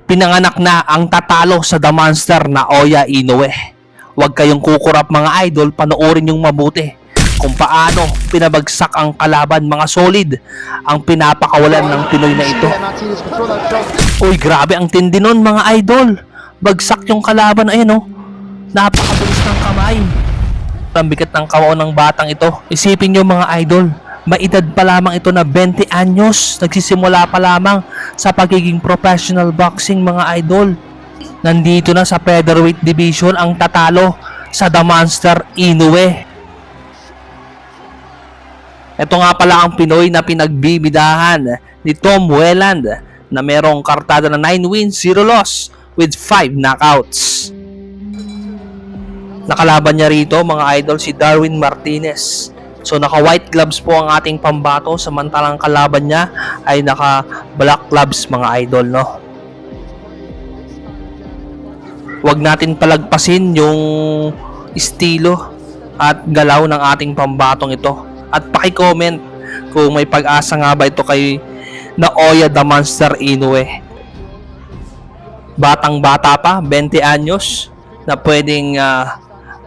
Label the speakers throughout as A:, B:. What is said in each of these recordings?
A: Pinanganak na ang tatalo sa The Monster na Oya Inoue. Huwag kayong kukurap mga idol, panoorin yung mabuti kung paano pinabagsak ang kalaban, mga solid ang pinapakawalan ng Pinoy na ito. Uy, grabe ang tindi nun mga idol. Bagsak yung kalaban, ayun oh. Napakabilis ng kamay. Ang bigat ng kamao ng batang ito. Isipin nyo mga idol, may edad pa lamang ito na 20 anyos. Nagsisimula pa lamang sa pagiging professional boxing mga idol. Nandito na sa featherweight division ang tatalo sa The Monster Inoue. Ito nga pala ang Pinoy na pinagbibidahan ni Tom Welland na merong kartada na 9 wins, 0 loss with 5 knockouts. Nakalaban niya rito mga idol si Darwin Martinez. So naka white gloves po ang ating pambato, samantalang kalaban niya ay naka black gloves mga idol, no. Huwag natin palagpasin yung estilo at galaw ng ating pambatong ito. At paki-comment kung may pag-asa nga ba ito kay Naoya The Monster Inoue. Batang-bata pa, 20 anyos, na pwedeng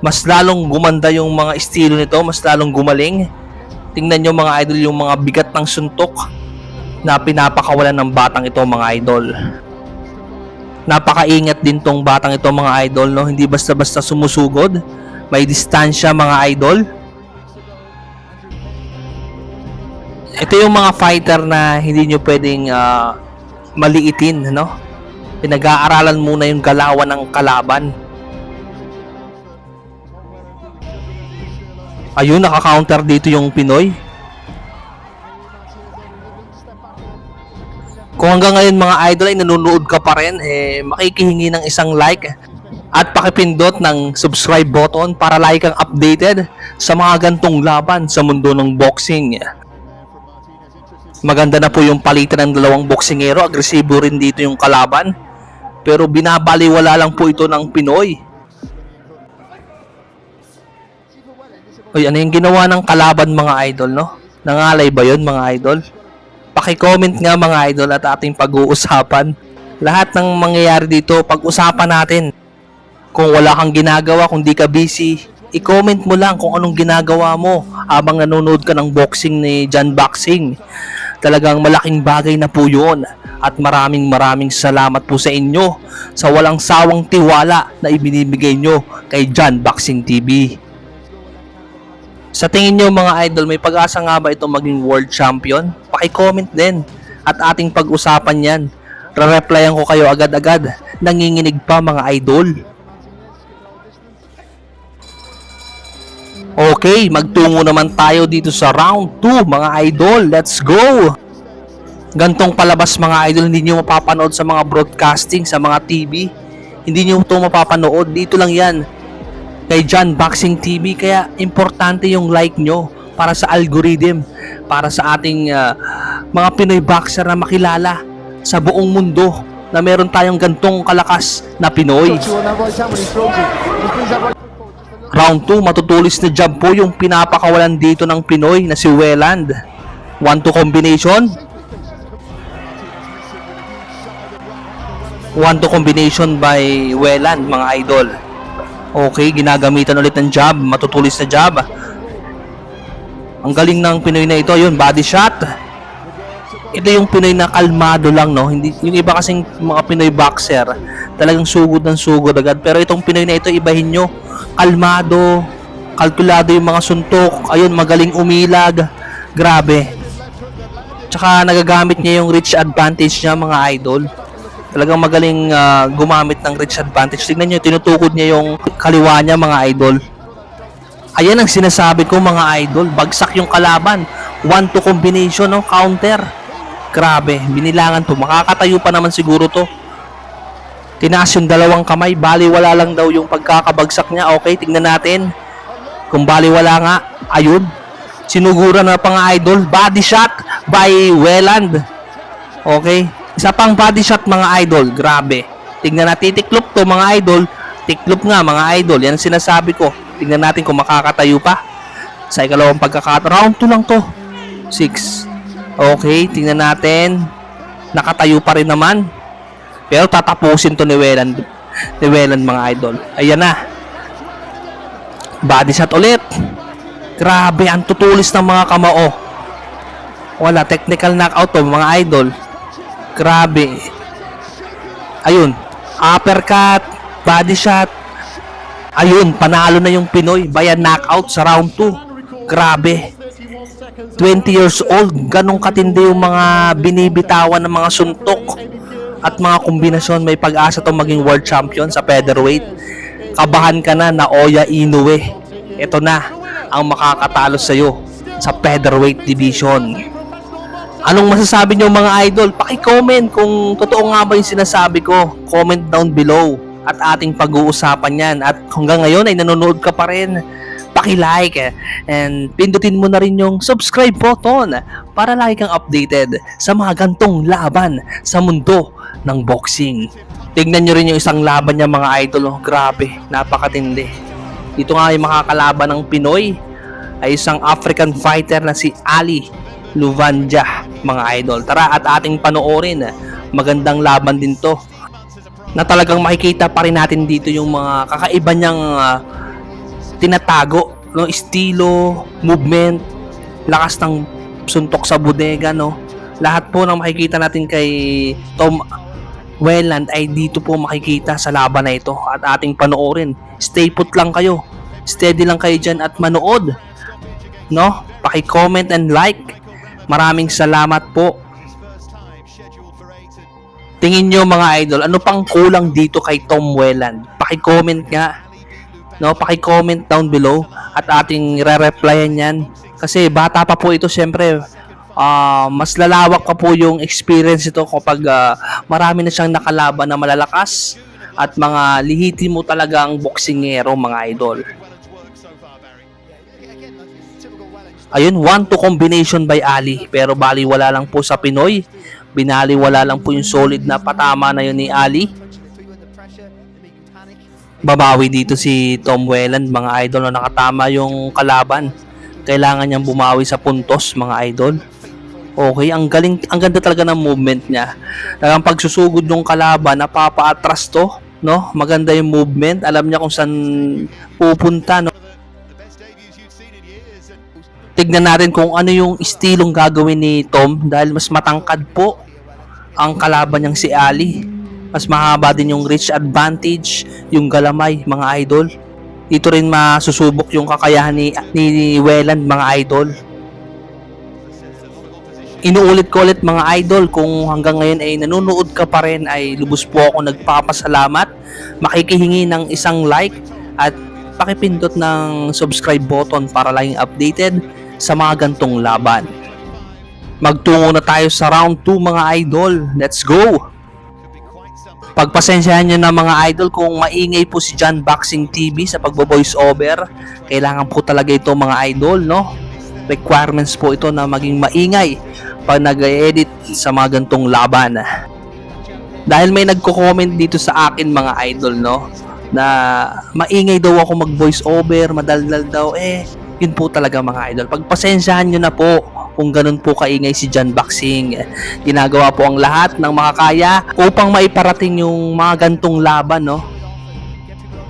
A: mas lalong gumanda yung mga estilo nito, mas lalong gumaling. Tingnan nyo mga idol yung mga bigat ng suntok na pinapakawalan ng batang ito mga idol. Napakaingat din tong batang ito mga idol, no? Hindi basta-basta sumusugod. May distansya mga idol. Ito yung mga fighter na hindi nyo pwedeng maliitin, no? Pinag-aaralan muna yung galawan ng kalaban. Ayun, naka-counter dito yung Pinoy. Kung hanggang ngayon mga idol ay nanonood ka pa rin, makikihingi ng isang like at pakipindot ng subscribe button para like kang updated sa mga gantong laban sa mundo ng boxing. Maganda na po yung palitan ng dalawang boksingero, agresibo rin dito yung kalaban, pero binabaliwala lang po ito ng Pinoy. Uy, ano yung ginawa ng kalaban mga idol, no? Nangalay ba yun mga idol? Paki-comment nga mga idol at ating pag-uusapan. Lahat ng mangyayari dito, pag-usapan natin. Kung wala kang ginagawa, kung di ka busy, i-comment mo lang kung anong ginagawa mo habang nanonood ka ng boxing ni John Boxing. Talagang malaking bagay na po yun. At maraming salamat po sa inyo sa walang sawang tiwala na ibinibigay nyo kay John Boxing TV. Sa tingin nyo mga idol, may pag-asa nga ba ito maging world champion? Paki-comment din at ating pag-usapan yan. Re-replyan ko kayo agad-agad. Nanginginig pa mga idol. Okay, magtungo naman tayo dito sa round 2 mga idol. Let's go! Gantong palabas mga idol, hindi nyo mapapanood sa mga broadcasting, sa mga TV. Hindi nyo ito mapapanood. Dito lang yan kay John Boxing TV, kaya importante yung like nyo para sa algorithm, para sa ating mga Pinoy boxer na makilala sa buong mundo na meron tayong gantong kalakas na Pinoy. Round 2, matutulis na jab po yung pinapakawalan dito ng Pinoy na si Welland. 1-2 combination. 1-2 combination by Welland mga idol. Okay, ginagamitan ulit ng jab, matutulis na jab. Ang galing ng Pinoy na ito, yun, body shot. Ito yung Pinoy na kalmado lang, no? Hindi, yung iba kasing mga Pinoy boxer, talagang sugod ng sugod agad. Pero itong Pinoy na ito, ibahin nyo, kalmado, kalkulado yung mga suntok. Ayun, magaling umilag. Grabe. Tsaka nagagamit niya yung reach advantage niya mga idol. Talagang magaling gumamit ng reach advantage. Tingnan nyo, tinutukod niya yung kaliwa niya mga idol. Ayan ang sinasabi ko mga idol. Bagsak yung kalaban. 1-2 combination, no? Counter. Grabe, binilangan to. Makakatayo pa naman siguro to. Tinaas yung dalawang kamay. Baliwala lang daw yung pagkakabagsak niya. Okay, tingnan natin. Kung baliwala nga, ayun. Sinuguran na pa nga idol. Body shot by Welland. Okay. Isa pang body shot mga idol. Grabe. Tingnan natin, tiklop to mga idol. Tiklop nga mga idol. Yan ang sinasabi ko. Tingnan natin kung makakatayo pa. Sa ikalawang pagkakataon. Round 2 lang to. 6. Okay, tingnan natin. Nakatayo pa rin naman. Pero tatapusin to ni Welland mga idol. Ayan na. Body shot ulit. Grabe, ang tutulis ng mga kamao. Wala, technical knockout to mga idol. Grabe. Ayun, uppercut, body shot. Ayun, panalo na yung Pinoy via knockout sa round 2. Grabe. 20 years old, ganong katindi yung mga binibitawan ng mga suntok at mga kombinasyon. May pag-asa to maging world champion sa featherweight. Kabahan ka na Naoya Inoue. Ito na ang makakatalo sa'yo sa featherweight division. Anong masasabi niyo mga idol? Paki-comment kung totoo nga ba yung sinasabi ko. Comment down below at ating pag-uusapan yan. At hanggang ngayon ay nanonood ka pa rin, paki-like and pindutin mo na rin yung subscribe button para lagi kang updated sa mga gantong laban sa mundo ng boxing. Tignan nyo rin yung isang laban niya mga idol. Oh, grabe, napakatindi. Dito nga yung makakalaban ng Pinoy ay isang African fighter na si Ali Luvanja mga idol. Tara at ating panoorin. Magandang laban din to na talagang makikita pa rin natin dito yung mga kakaiba niyang tinatago, no, estilo, movement, lakas ng suntok sa bodega, no. Lahat po ng makikita natin kay Tom Welland ay dito po makikita sa laban na ito at ating panoorin. Stay put lang kayo. Steady lang kayo dyan at manood, no. Paki-comment and like. Maraming salamat po. Tingin nyo mga idol, ano pang kulang dito kay Tom Welland? Paki-comment nga. No, paki-comment down below at ating re-replyan yan. Kasi bata pa po ito, syempre. Mas lalawak pa po yung experience ito kapag marami na siyang nakalaban na malalakas at mga lihitimo talagang boksingero mga idol. Ayun, 1-2 combination by Ali, pero baliwala lang po sa Pinoy. Binaliwala lang po yung solid na patama na yun ni Ali. Babawi dito si Tom Welland mga idol, na nakatama yung kalaban. Kailangan niyang bumawi sa puntos mga idol. Okay, ang galing, ang ganda talaga ng movement niya. Ang pagsusugod ng kalaban, napapa-atras to, no? Maganda yung movement, alam niya kung saan pupunta, no? Tignan natin kung ano yung estilong gagawin ni Tom dahil mas matangkad po ang kalaban niyang si Ali. Mas mahaba din yung reach advantage, yung galamay mga idol. Dito rin masusubok yung kakayahan ni Welland mga idol. Inuulit ko ulit mga idol, kung hanggang ngayon ay nanonood ka pa rin ay lubos po ako nagpapasalamat. Makikihingi ng isang like at pakipindot ng subscribe button para laging updated sa mga gantong laban. Magtungo na tayo sa round 2 mga idol. Let's go! Pagpasensyahan nyo na mga idol kung maingay po si John Boxing TV sa pagbo-voice over. Kailangan po talaga ito mga idol, no? Requirements po ito na maging maingay pag nag-edit sa mga gantong laban. Dahil may nagko-comment dito sa akin mga idol, no? Na maingay daw ako mag-voice over, madaldal daw. Yun po talaga mga idol. Pagpasensyahan nyo na po kung ganun po kaingay si John Boxing. Ginagawa po ang lahat ng makakaya upang maiparating yung mga gantong laban, no?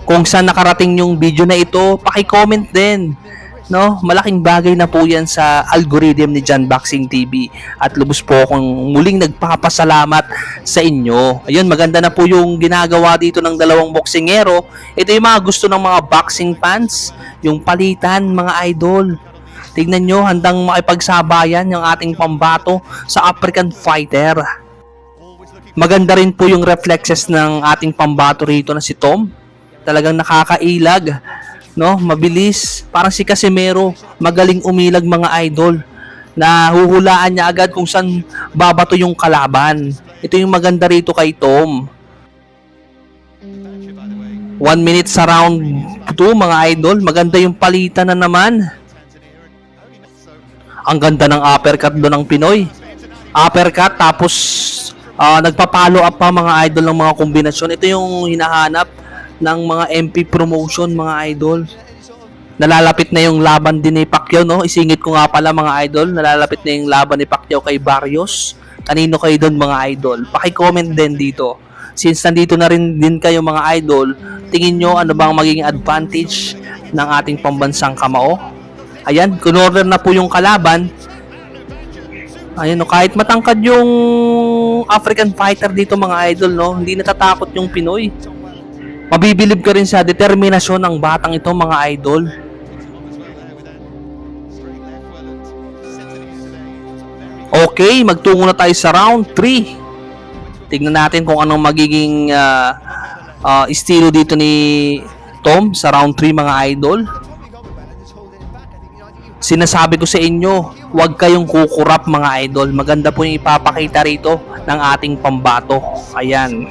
A: Kung saan nakarating yung video na ito, paki-comment din, no? Malaking bagay na po yan sa algorithm ni John Boxing TV at lubos po akong muling nagpapasalamat sa inyo. Ayun, maganda na po yung ginagawa dito ng dalawang boksingero. Ito yung mga gusto ng mga boxing fans, yung palitan mga idol. Tignan nyo, handang makipagsabayan yung ating pambato sa African fighter. Maganda rin po yung reflexes ng ating pambato rito na si Tom. Talagang nakakailag, no? Mabilis, parang si Casimero, magaling umilag mga idol. Nahuhulaan niya agad kung saan babato yung kalaban. Ito yung maganda rito kay Tom. 1 minute sa round 2 mga idol. Maganda yung palitan na naman. Ang ganda ng uppercut doon ng Pinoy. Uppercut tapos nagpa-follow up pa mga idol ng mga kombinasyon. Ito yung hinahanap ng mga MP promotion mga idol. Nalalapit na yung laban din ni Pacquiao, no? Isingit ko nga pala mga idol, nalalapit na yung laban ni Pacquiao kay Barrios. Kanino kayo doon mga idol? Paki-comment din dito Since nandito na rin din kayo mga idol, tingin nyo ano bang magiging advantage ng ating pambansang kamao? Ayan, kunorder na po yung kalaban. Ayan, no, kahit matangkad yung African fighter dito mga idol, no, hindi natatakot yung Pinoy. Mabibilib ka rin sa determinasyon ng batang ito mga idol. Okay, magtungo na tayo sa round 3. Tignan natin kung anong magiging estilo dito ni Tom sa round 3 mga idol. Sinasabi ko sa inyo, huwag kayong kukurap mga idol. Maganda po yung ipapakita rito ng ating pambato. Ayan.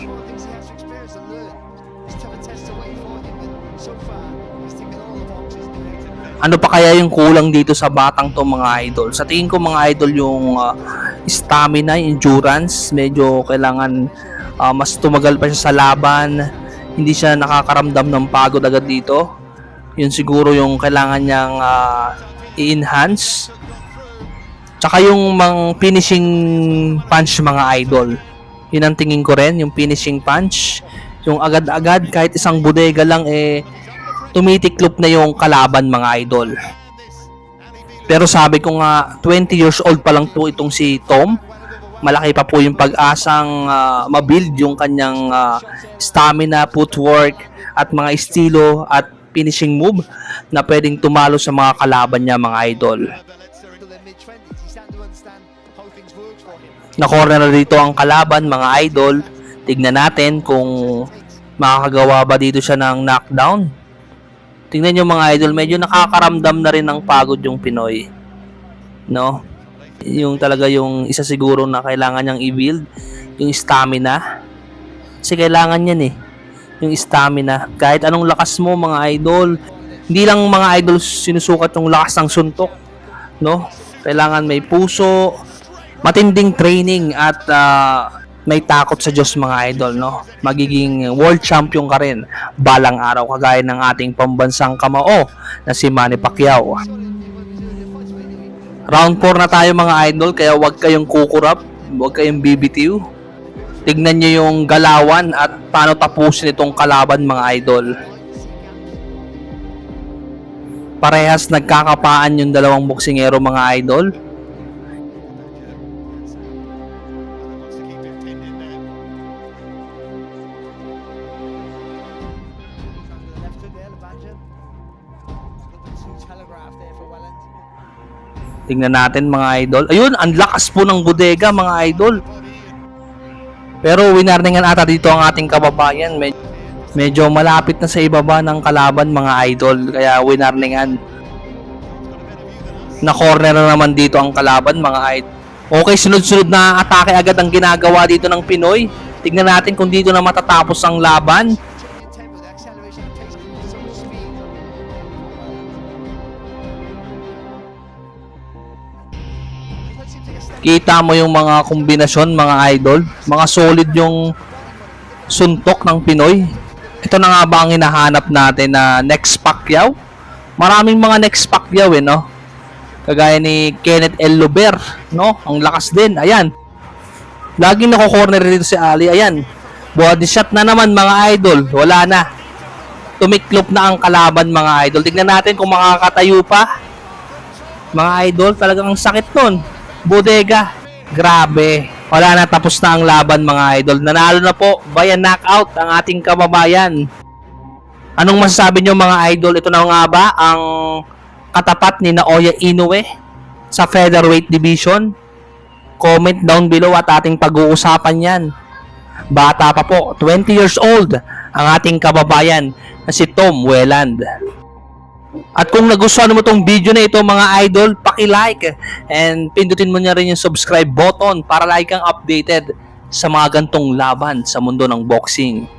A: Ano pa kaya yung kulang dito sa batang to mga idol? Sa tingin ko mga idol yung stamina, endurance, medyo kailangan mas tumagal pa siya sa laban. Hindi siya nakakaramdam ng pagod agad dito. Yun siguro yung kailangan niyang i-enhance. Tsaka yung finishing punch mga idol. Yun ang tingin ko rin, yung finishing punch. Yung agad-agad kahit isang bodega lang tumitiklop na yung kalaban mga idol. Pero sabi ko nga 20 years old pa lang itong si Tom. Malaki pa po yung pag-asang mabuild yung kanyang stamina, footwork at mga estilo at finishing move na pwedeng tumalo sa mga kalaban niya mga idol. Na-corner na dito ang kalaban mga idol. Tignan natin kung makakagawa ba dito siya ng knockdown. Tingnan nyo mga idol, medyo nakakaramdam na rin ng pagod yung Pinoy. No? Yung talaga yung isa siguro na kailangan niyang i-build, yung stamina. Kasi kailangan yan yung stamina. Kahit anong lakas mo mga idol, hindi lang mga idol sinusukat yung lakas ng suntok. No? Kailangan may puso, matinding training at may takot sa Diyos mga idol, no? Magiging world champion ka rin balang araw kagaya ng ating pambansang kamao na si Manny Pacquiao. Round 4 na tayo mga idol, kaya huwag kayong kukurap, huwag kayong bibitiw. Tignan nyo yung galawan at paano tapusin itong kalaban mga idol. Parehas nagkakapaan yung dalawang boksingero mga idol. Tingnan natin mga idol. Ayun, ang lakas po ng bodega mga idol. Pero winarningan ata dito ang ating kababayan. Medyo malapit na sa ibaba ng kalaban mga idol. Kaya winarningan. Na-corner na naman dito ang kalaban mga idol. Okay, sunod-sunod na atake agad ang ginagawa dito ng Pinoy. Tingnan natin kung dito na matatapos ang laban. Kita mo yung mga kombinasyon mga idol, mga solid yung suntok ng Pinoy. Ito na nga ba ang hinahanap natin na next Pacquiao? Maraming mga next Pacquiao no? Kagaya ni Kenneth L. Luber, no? Ang lakas din, ayan. Laging nako-corner dito si Ali, ayan. Body shot na naman mga idol, wala na. Tumiklop na ang kalaban mga idol. Tignan natin kung makakatayo pa. Mga idol, talagang ang sakit nun. Bodega. Grabe. Wala na, tapos na ang laban mga idol. Nanalo na po via knockout ang ating kababayan. Anong masasabi nyo mga idol? Ito na nga ba ang katapat ni Naoya Inoue sa featherweight division? Comment down below at ating pag-uusapan yan. Bata pa po, 20 years old ang ating kababayan na si Tom Welland. At kung nagustuhan mo tong video na ito mga idol, paki-like and pindutin mo niya rin yung subscribe button para lagi kang updated sa mga gantong laban sa mundo ng boxing.